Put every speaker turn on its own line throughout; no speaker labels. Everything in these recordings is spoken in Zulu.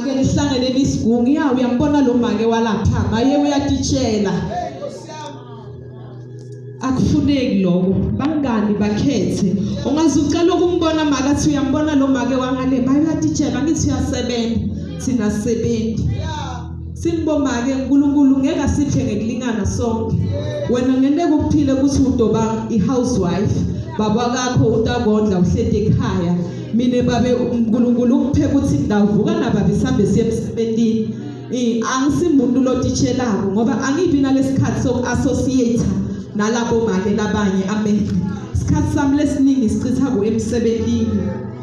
make lihlangene nisigungu ya uyambona lo make walapha maye uyatitshela akufuneki lokho bangani bakhethe ungazucela ukumbona make athi uyambona lo make wangale maye uyatitshela ngithi uyasebenza sina sebenzi sinibomake uNkulunkulu ngeke asiphe ngekulingana sonke wena ngeke ukuphile ukuthi udoba ihousewife baba kakho utakondla uhlete ekhaya mine babe uNkulunkulu ukupheka ukuthi ndavuka nababe sihambe siye emsebenzini angisimuntu lotitshelako ngoba angibi nalesikhathi sokuassociate nalabo make labanye amen isikhathi sami lesiningi sichitha ku emsebenzini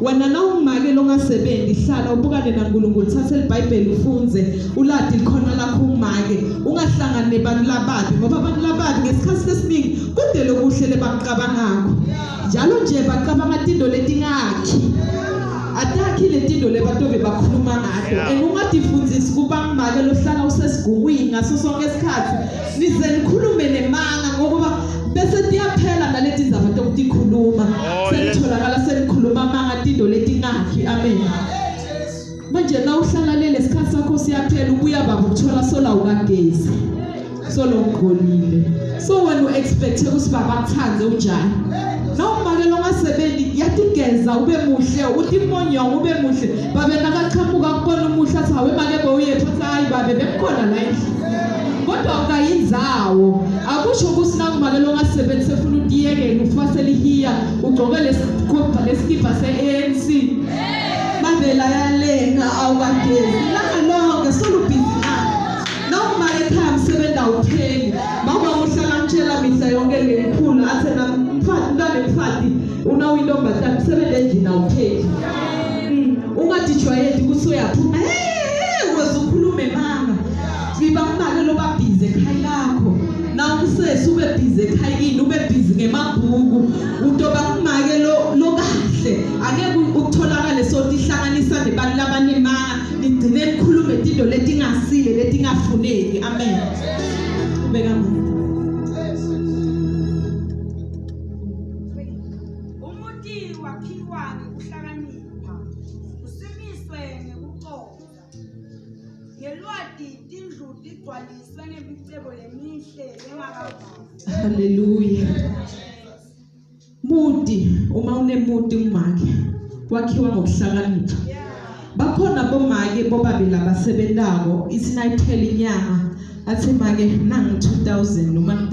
wena nawumake longasebenzi hlala ubukane naNkulunkulu thatha iBhayibheli ufunze uladi likhona lakho umake ungahlangani nebantu lababi ngoba abantu lababi ngesikhathi lesiningi kudele kuhlele baqabangako njalo nje baqabanga izinto letingakhi atakhi letindo lebatobe bakhuluma ngato enungadifundzisi kuba ngimake lohlala usesigungwini ngaso sonke isikhathi nize nikhulume nemanga ngoba bese tiyaphela naleti ndaba tokukhuluma senitholakala senikhuluma manga tindo letingakhi amen manje na uhlala lele isikhathi sakho siyaphela ubuya baba ukuthola sola ukagezi solo ngolile so when you expect ukuthi baba kuthanze unjani noma ke longasebenzi yatigeza ube muhle uthi imonyo ube muhle babe nakaqhamuka kubona umuhle athi awe make boyepha hayi babe bekhona la endlini kodwa ukayindzawo akusho ukuthi nakubake longasebenzi sefuna utiyekele ufasele hiya ugcoke lesikipa se-ANC babela yalenga awukagezi langa lonke solo busy noma ekhaya msebenzi awupheli baba uhlala ngitshela mihla yonke ngekhulu athena mfati mfati una windombazana msebenzi endlini awupheli ungadijwayeli ukuthi uyaphuma wezokhulume mama ngiba ngimake lo babhize ekhaya lakho na usese ube busy ekhaya yini ube busy ngemabhuku utoba kumake lo kahle angeke ukutholakala sothi ihlanganisa nebantu labanemanga nigcine nikhulume izinto letingasile letingafuneki amen ubeka
umuti wakhiwa ngekuhlakanipha usimiswe ngekuqonda ngelwadi tindlu tigcwaliswe ngemicebo lemihle engakavuzi
haleluya muti uma unemuti umake wakhiwa ngokuhlakanipha bakhona bomake bobabe labasebentako isinayiphela inyanga athi make nangi 2000 noma